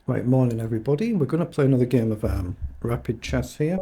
Right, morning everybody. We're going to play another game of rapid chess here.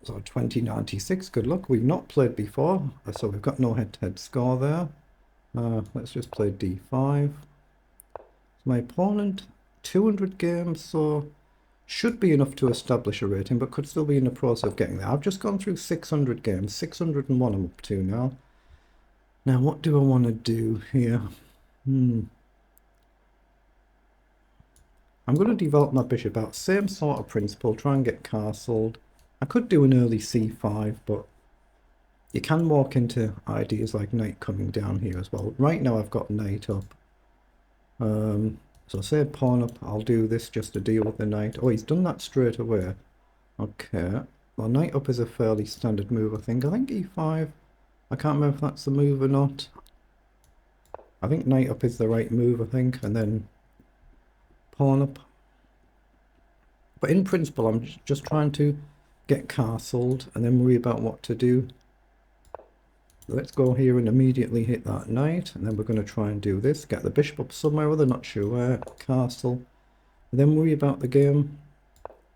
So 2096, good luck. We've not played before, so we've got no head-to-head score there. Let's just play d5. My opponent, 200 games, so should be enough to establish a rating, but could still be in the process of getting there. I've just gone through 600 games, 601 I'm up to now. Now, what do I want to do here? I'm going to develop my bishop out. Same sort of principle, try and get castled. I could do an early c5, but you can walk into ideas like knight coming down here as well. Right now I've got knight up. So say pawn up, I'll do this just to deal with the knight. Oh, he's done that straight away. Okay. Well, knight up is a fairly standard move, I think. I think e5. I can't remember if that's the move or not. I think knight up is the right move, I think. And then pawn up. But in principle, I'm just trying to get castled and then worry about what to do. Let's go here and immediately hit that knight, and then we're going to try and do this. Get the bishop up somewhere, whether not sure where, castle, and then worry about the game.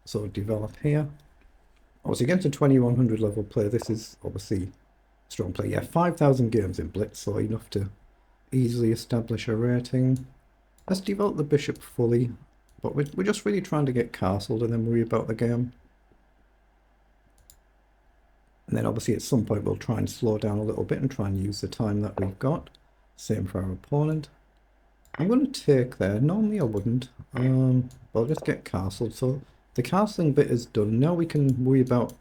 So develop here. Obviously against a 2100 level player, this is obviously strong play. Yeah, 5,000 games in Blitz, so enough to easily establish a rating. Let's develop the bishop fully. But we're just really trying to get castled and then worry about the game. And then obviously at some point we'll try and slow down a little bit and try and use the time that we've got. Same for our opponent. I'm going to take there. Normally I wouldn't. But I'll just get castled. So the castling bit is done. Now we can worry about,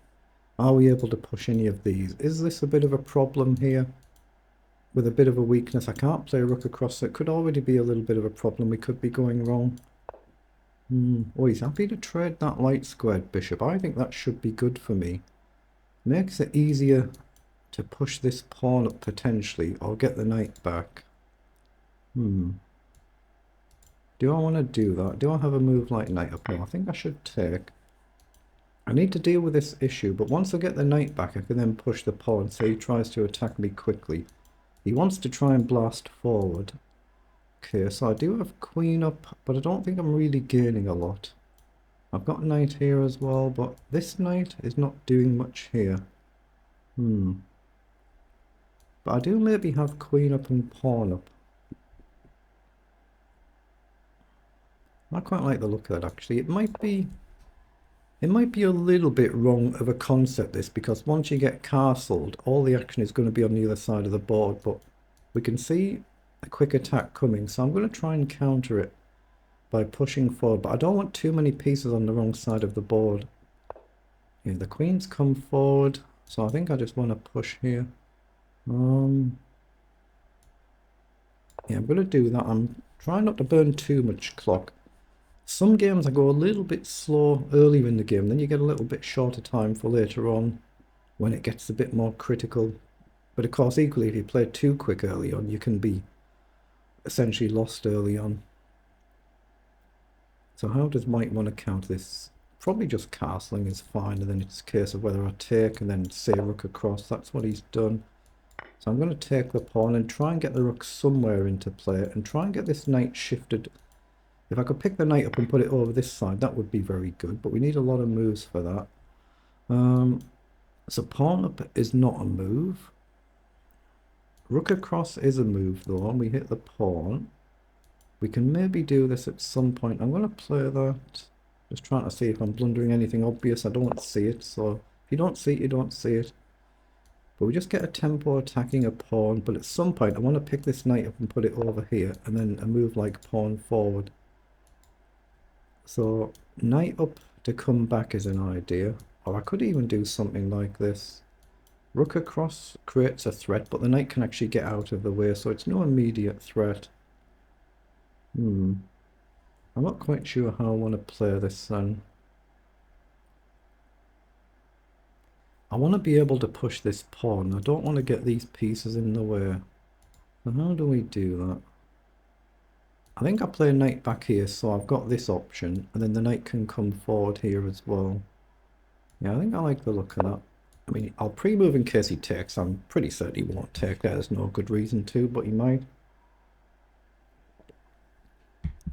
are we able to push any of these? Is this a bit of a problem here? With a bit of a weakness. I can't play rook across, so it could already be a little bit of a problem. We could be going wrong. Oh, he's happy to trade that light squared bishop. I think that should be good for me. Makes it easier to push this pawn up potentially, or get the knight back. Do I want to do that? Do I have a move like knight up? No, I think I should take. I need to deal with this issue, but once I get the knight back, I can then push the pawn. Say he tries to attack me quickly. He wants to try and blast forward. Okay, so I do have queen up, but I don't think I'm really gaining a lot. I've got knight here as well, but this knight is not doing much here. But I do maybe have queen up and pawn up. I quite like the look of that, actually. It might be a little bit wrong of a concept, this, because once you get castled, all the action is going to be on the other side of the board, but we can see a quick attack coming, so I'm going to try and counter it by pushing forward, but I don't want too many pieces on the wrong side of the board. Yeah, the queen's come forward, so I think I just want to push here. Yeah, I'm going to do that. I'm trying not to burn too much clock. Some games I go a little bit slow earlier in the game, then you get a little bit shorter time for later on when it gets a bit more critical. But of course, equally, if you play too quick early on, you can be essentially lost early on. So how does Mike want to count this? Probably just castling is fine, and then it's a case of whether I take and then say rook across. That's what he's done. So I'm going to take the pawn and try and get the rook somewhere into play and try and get this knight shifted. If I could pick the knight up and put it over this side, that would be very good, but we need a lot of moves for that. So pawn up is not a move. Rook across is a move though, and we hit the pawn. We can maybe do this at some point. I'm going to play that. Just trying to see if I'm blundering anything obvious. I don't see it, so if you don't see it, you don't see it. But we just get a tempo attacking a pawn, but at some point I want to pick this knight up and put it over here, and then a move like pawn forward. So knight up to come back is an idea, or I could even do something like this. Rook across creates a threat, but the knight can actually get out of the way, so it's no immediate threat. I'm not quite sure how I want to play this then. I want to be able to push this pawn. I don't want to get these pieces in the way. So how do we do that? I think I play knight back here, so I've got this option, and then the knight can come forward here as well. Yeah, I think I like the look of that. I mean, I'll pre-move in case he takes. I'm pretty certain he won't take. There's no good reason to, but he might.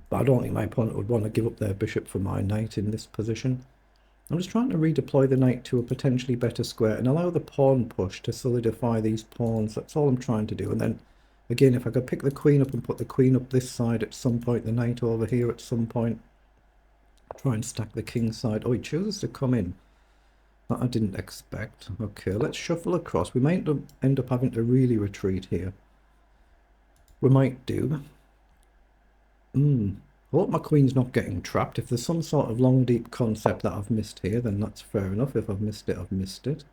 But I don't think my opponent would want to give up their bishop for my knight in this position. I'm just trying to redeploy the knight to a potentially better square and allow the pawn push to solidify these pawns. That's all I'm trying to do. And then, again, if I could pick the queen up and put the queen up this side at some point, the knight over here at some point, try and stack the king side. Oh, he chooses to come in. That I didn't expect. Okay, let's shuffle across. We might end up having to really retreat here. We might do. I hope my queen's not getting trapped. If there's some sort of long, deep concept that I've missed here, then that's fair enough. If I've missed it, I've missed it.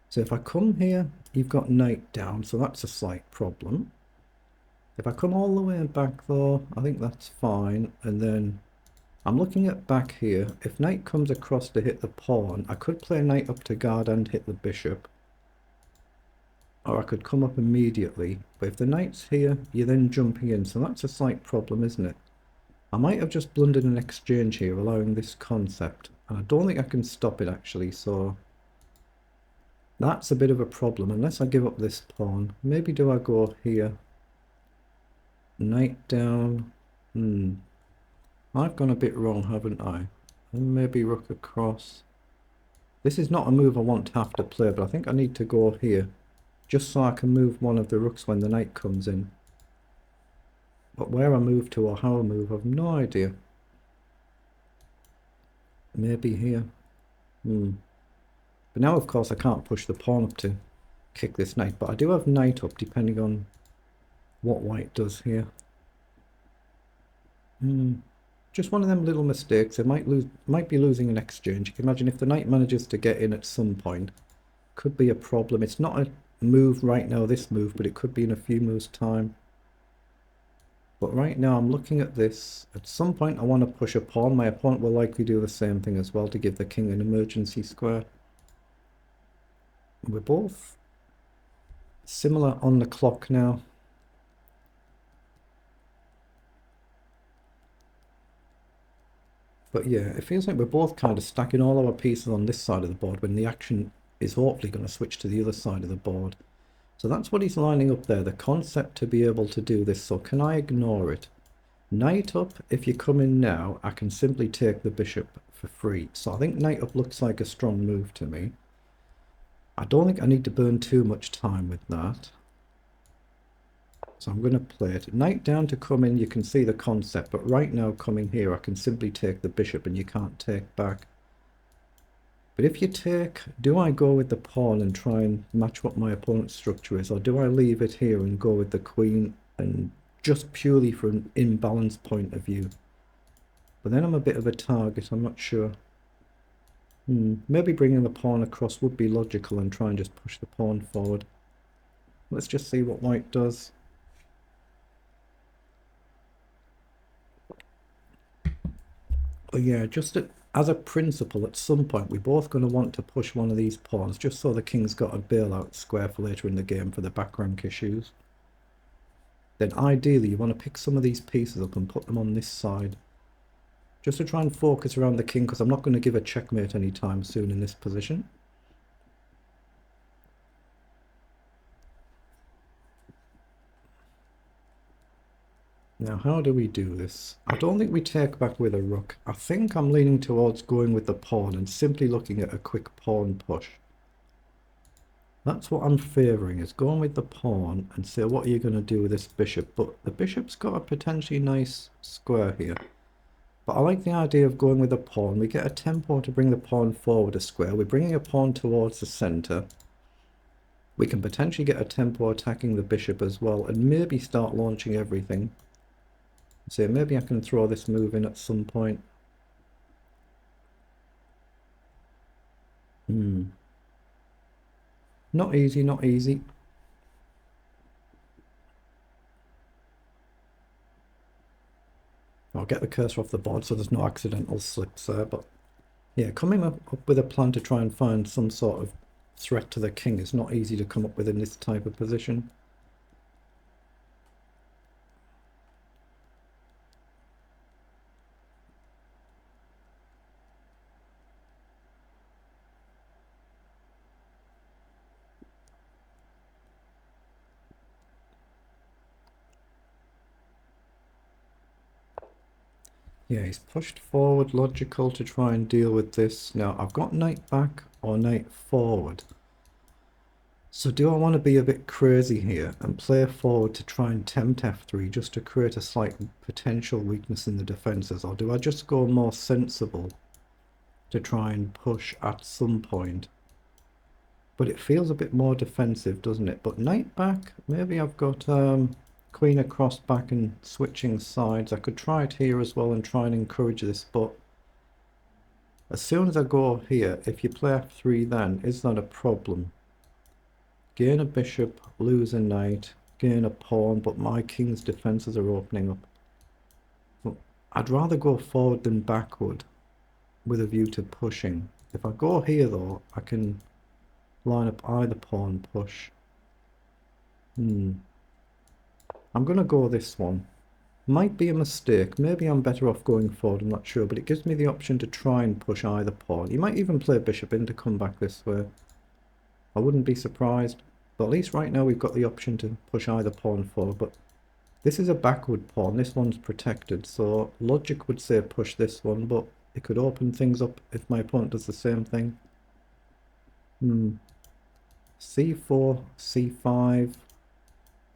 So if I come here, you've got knight down, so that's a slight problem. If I come all the way back, though, I think that's fine. And then I'm looking at back here. If knight comes across to hit the pawn, I could play knight up to guard and hit the bishop. Or I could come up immediately. But if the knight's here, you're then jumping in. So that's a slight problem, isn't it? I might have just blundered an exchange here, allowing this concept. And I don't think I can stop it, actually. So that's a bit of a problem, unless I give up this pawn. Maybe do I go here? Knight down. I've gone a bit wrong, haven't I? And maybe rook across. This is not a move I want to have to play, but I think I need to go here. Just so I can move one of the rooks when the knight comes in. But where I move to or how I move, I've no idea. Maybe here. But now, of course, I can't push the pawn up to kick this knight. But I do have knight up, depending on what white does here. Just one of them little mistakes. I might be losing an exchange. You can imagine if the knight manages to get in at some point. Could be a problem. It's not a move right now, this move, but it could be in a few moves' time. But right now I'm looking at this. At some point I want to push a pawn. My opponent will likely do the same thing as well to give the king an emergency square. We're both similar on the clock now. But yeah, it feels like we're both kind of stacking all our pieces on this side of the board when the action is hopefully going to switch to the other side of the board. So that's what he's lining up there, the concept to be able to do this. So can I ignore it? Knight up, if you come in now, I can simply take the bishop for free. So I think knight up looks like a strong move to me. I don't think I need to burn too much time with that. So I'm going to play it. Knight down to come in, you can see the concept, but right now coming here I can simply take the bishop and you can't take back. But if you take, do I go with the pawn and try and match what my opponent's structure is, or do I leave it here and go with the queen and just purely from an imbalance point of view? But then I'm a bit of a target, I'm not sure. Maybe bringing the pawn across would be logical and try and just push the pawn forward. Let's just see what white does. But yeah, just as a principle, at some point we're both going to want to push one of these pawns just so the king's got a bailout square for later in the game for the back rank issues. Then ideally you want to pick some of these pieces up and put them on this side. Just to try and focus around the king, because I'm not going to give a checkmate anytime soon in this position. Now, how do we do this? I don't think we take back with a rook. I think I'm leaning towards going with the pawn and simply looking at a quick pawn push. That's what I'm favouring, is going with the pawn and say, what are you going to do with this bishop? But the bishop's got a potentially nice square here. But I like the idea of going with the pawn. We get a tempo to bring the pawn forward a square. We're bringing a pawn towards the centre. We can potentially get a tempo attacking the bishop as well and maybe start launching everything. So maybe I can throw this move in at some point. Not easy, not easy. I'll get the cursor off the board so there's no accidental slips there, but yeah, coming up with a plan to try and find some sort of threat to the king is not easy to come up with in this type of position. Yeah, he's pushed forward, logical to try and deal with this. Now, I've got knight back or knight forward. So do I want to be a bit crazy here and play forward to try and tempt f3 just to create a slight potential weakness in the defences? Or do I just go more sensible to try and push at some point? But it feels a bit more defensive, doesn't it? But knight back, maybe I've got queen across back and switching sides. I could try it here as well and try and encourage this, but as soon as I go here, if you play f3 then, is that a problem? Gain a bishop, lose a knight, gain a pawn, but my king's defences are opening up. But I'd rather go forward than backward with a view to pushing. If I go here though, I can line up either pawn push. I'm going to go this one. Might be a mistake. Maybe I'm better off going forward, I'm not sure. But it gives me the option to try and push either pawn. You might even play bishop in to come back this way. I wouldn't be surprised. But at least right now we've got the option to push either pawn forward. But this is a backward pawn. This one's protected. So logic would say push this one. But it could open things up if my opponent does the same thing. C4, C5.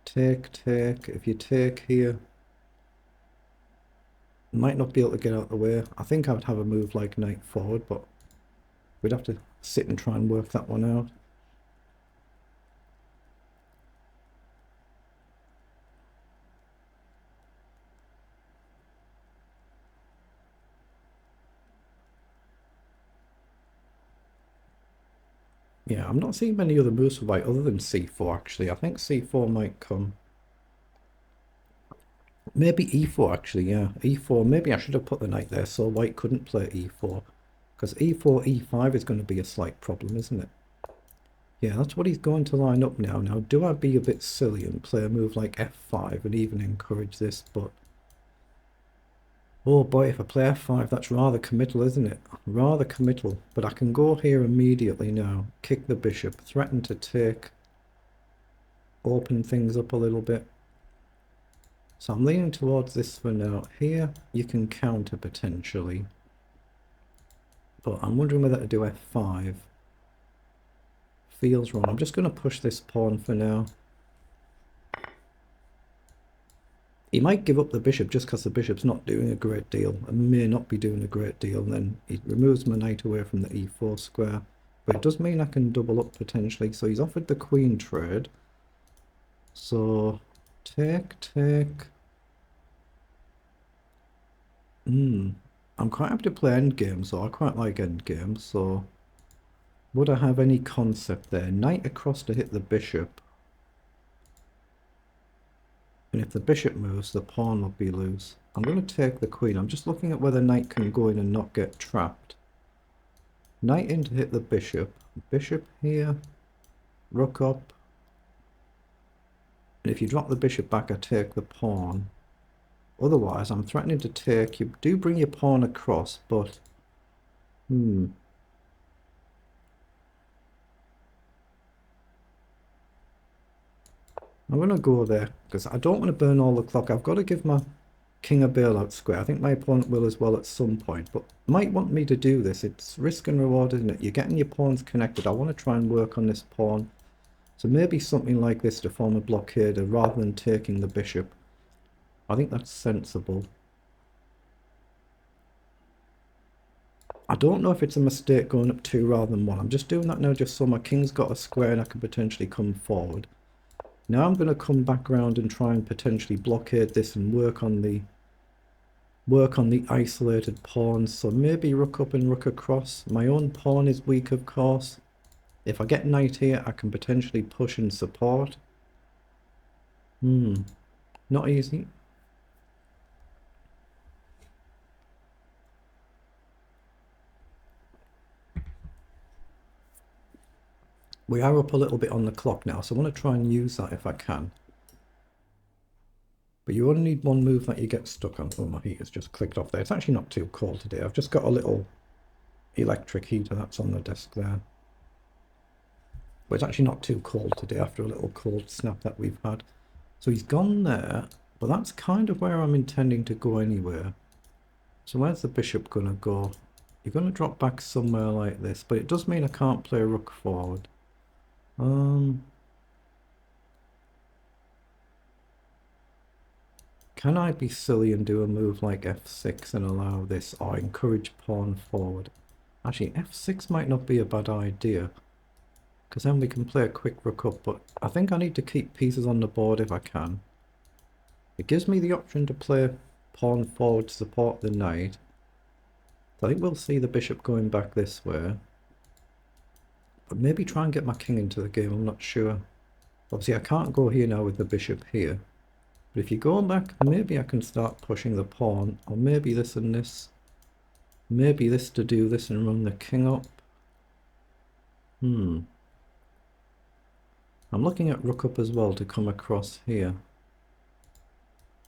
Take, take. If you take here, might not be able to get out of the way. I think I would have a move like knight forward, but we'd have to sit and try and work that one out. Yeah, I'm not seeing many other moves for white other than c4 actually. I think c4 might come. Maybe e4 actually, yeah. e4, maybe I should have put the knight there so white couldn't play e4. Because e4, e5 is going to be a slight problem, isn't it? Yeah, that's what he's going to line up now. Now, do I be a bit silly and play a move like f5 and even encourage this? But oh boy, if I play f5, that's rather committal, isn't it? Rather committal. But I can go here immediately now, kick the bishop, threaten to take, open things up a little bit. So I'm leaning towards this for now. Here, you can counter potentially. But I'm wondering whether to do f5. Feels wrong. I'm just going to push this pawn for now. He might give up the bishop just because the bishop's not doing a great deal and may not be doing a great deal, and then he removes my knight away from the e4 square. But it does mean I can double up potentially. So he's offered the queen trade. So take, take. I'm quite happy to play endgame, so I quite like endgame. So would I have any concept there? Knight across to hit the bishop. And if the bishop moves, the pawn will be loose. I'm going to take the queen. I'm just looking at whether knight can go in and not get trapped. Knight in to hit the bishop. Bishop here. Rook up. And if you drop the bishop back, I take the pawn. Otherwise, I'm threatening to take. You do bring your pawn across, but... I'm going to go there, because I don't want to burn all the clock. I've got to give my king a bailout square. I think my opponent will as well at some point, but might want me to do this. It's risk and reward, isn't it? You're getting your pawns connected. I want to try and work on this pawn. So maybe something like this to form a blockade rather than taking the bishop. I think that's sensible. I don't know if it's a mistake going up 2 rather than 1. I'm just doing that now just so my king's got a square and I can potentially come forward. Now I'm going to come back around and try and potentially blockade this and work on the isolated pawns. So maybe rook up and rook across. My own pawn is weak, of course. If I get knight here, I can potentially push and support. Not easy. We are up a little bit on the clock now, so I want to try and use that if I can. But you only need one move that you get stuck on. Oh, my heater's just clicked off there. It's actually not too cold today. I've just got a little electric heater that's on the desk there. But it's actually not too cold today after a little cold snap that we've had. So he's gone there, but that's kind of where I'm intending to go anyway. So where's the bishop going to go? You're going to drop back somewhere like this, but it does mean I can't play rook forward. Can I be silly and do a move like f6 and allow this, or encourage pawn forward? Actually, f6 might not be a bad idea, because then we can play a quick rook up, but I think I need to keep pieces on the board if I can. It gives me the option to play pawn forward to support the knight. So I think we'll see the bishop going back this way. But maybe try and get my king into the game, I'm not sure. Obviously I can't go here now with the bishop here. But if you go back, maybe I can start pushing the pawn, or maybe this and this. Maybe this to do this and run the king up. I'm looking at rook up as well to come across here.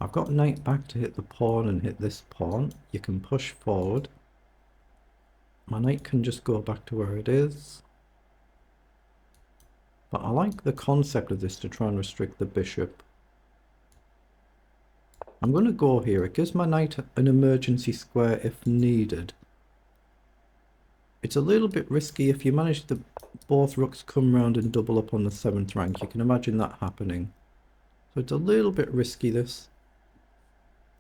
I've got knight back to hit the pawn and hit this pawn. You can push forward. My knight can just go back to where it is. But I like the concept of this to try and restrict the bishop. I'm going to go here. It gives my knight an emergency square if needed. It's a little bit risky if you manage to both rooks come round and double up on the 7th rank. You can imagine that happening. So it's a little bit risky, this.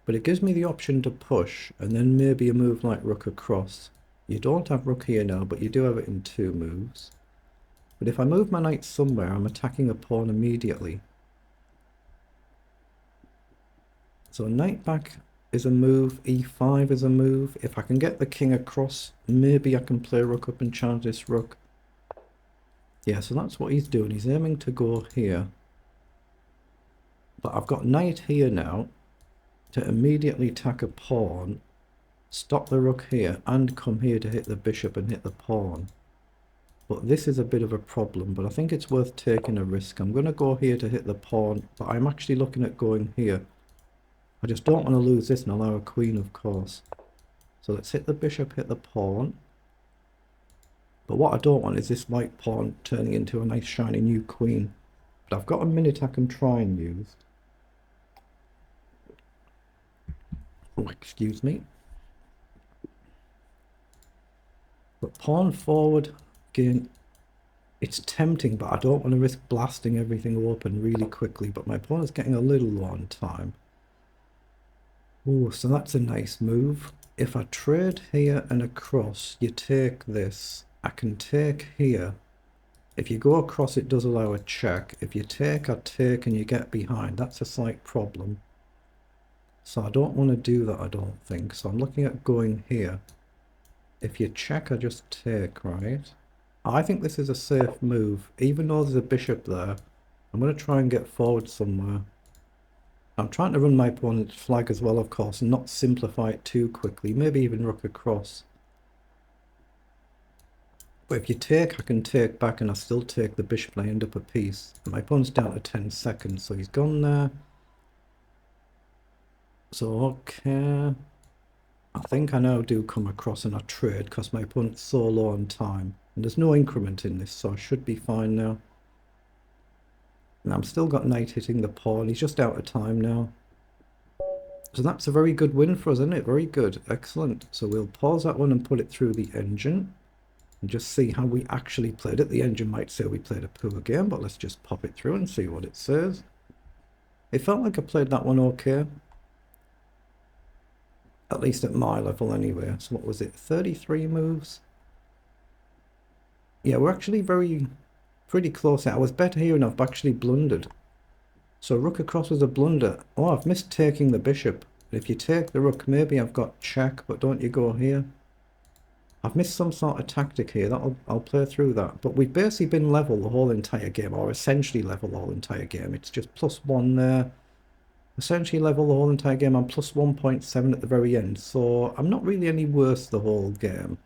But it gives me the option to push, and then maybe a move like rook across. You don't have rook here now, but you do have it in 2 moves. But if I move my knight somewhere, I'm attacking a pawn immediately. So knight back is a move, e5 is a move. If I can get the king across, maybe I can play rook up and challenge this rook. Yeah, so that's what he's doing. He's aiming to go here. But I've got knight here now to immediately attack a pawn, stop the rook here, and come here to hit the bishop and hit the pawn. But this is a bit of a problem, but I think it's worth taking a risk. I'm going to go here to hit the pawn, but I'm actually looking at going here. I just don't want to lose this and allow a queen, of course. So let's hit the bishop, hit the pawn. But what I don't want is this white pawn turning into a nice shiny new queen. But I've got a minute I can try and use. Oh, excuse me. But pawn forward, again, it's tempting, but I don't want to risk blasting everything open really quickly. But my opponent's getting a little low on time. Oh, so that's a nice move. If I trade here and across, you take this. I can take here. If you go across, it does allow a check. If you take, I take, and you get behind. That's a slight problem. So I don't want to do that, I don't think. So I'm looking at going here. If you check, I just take, right? I think this is a safe move. Even though there's a bishop there, I'm going to try and get forward somewhere. I'm trying to run my opponent's flag as well, of course, and not simplify it too quickly. Maybe even rook across. But if you take, I can take back, and I still take the bishop and I end up a piece. And my opponent's down to 10 seconds, so he's gone there. So, okay. I think I now do come across and I trade because my opponent's so low on time. And there's no increment in this, so I should be fine now. And I'm still got knight hitting the pawn. He's just out of time now. So that's a very good win for us, isn't it? Very good. Excellent. So we'll pause that one and put it through the engine. And just see how we actually played it. The engine might say we played a poor game, but let's just pop it through and see what it says. It felt like I played that one okay. At least at my level anyway. So what was it? 33 moves? Yeah, we're actually pretty close. I was better here and I've actually blundered. So rook across was a blunder. Oh, I've missed taking the bishop. If you take the rook, maybe I've got check, but don't you go here? I've missed some sort of tactic here. I'll play through that. But we've basically been level the whole entire game, or essentially level the whole entire game. It's just +1 there. Essentially level the whole entire game. I'm +1.7 at the very end. So I'm not really any worse the whole game.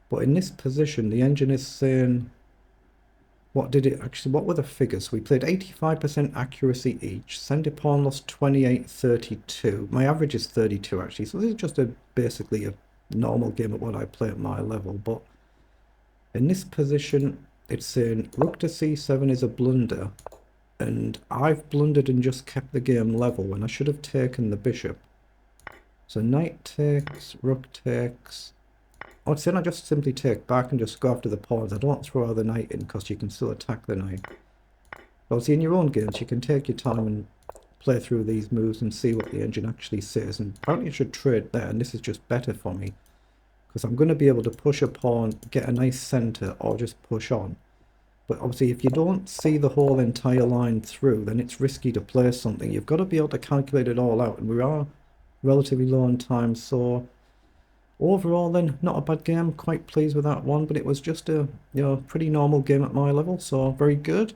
But in this position, the engine is saying... What did it actually... What were the figures? We played 85% accuracy each. Center pawn lost 28-32. My average is 32 actually. So this is just basically a normal game at what I play at my level. But in this position, it's saying rook to c7 is a blunder. And I've blundered and just kept the game level when I should have taken the bishop. So knight takes, rook takes. I'd say I just simply take back and just go after the pawns. I don't throw the knight in because you can still attack the knight. Obviously in your own games you can take your time and play through these moves and see what the engine actually says. And apparently I should trade there, and this is just better for me. Because I'm going to be able to push a pawn, get a nice centre, or just push on. But obviously if you don't see the whole entire line through, then it's risky to play something. You've got to be able to calculate it all out, and we are relatively low on time, so overall then, not a bad game. Quite pleased with that one, but it was just a pretty normal game at my level, so very good.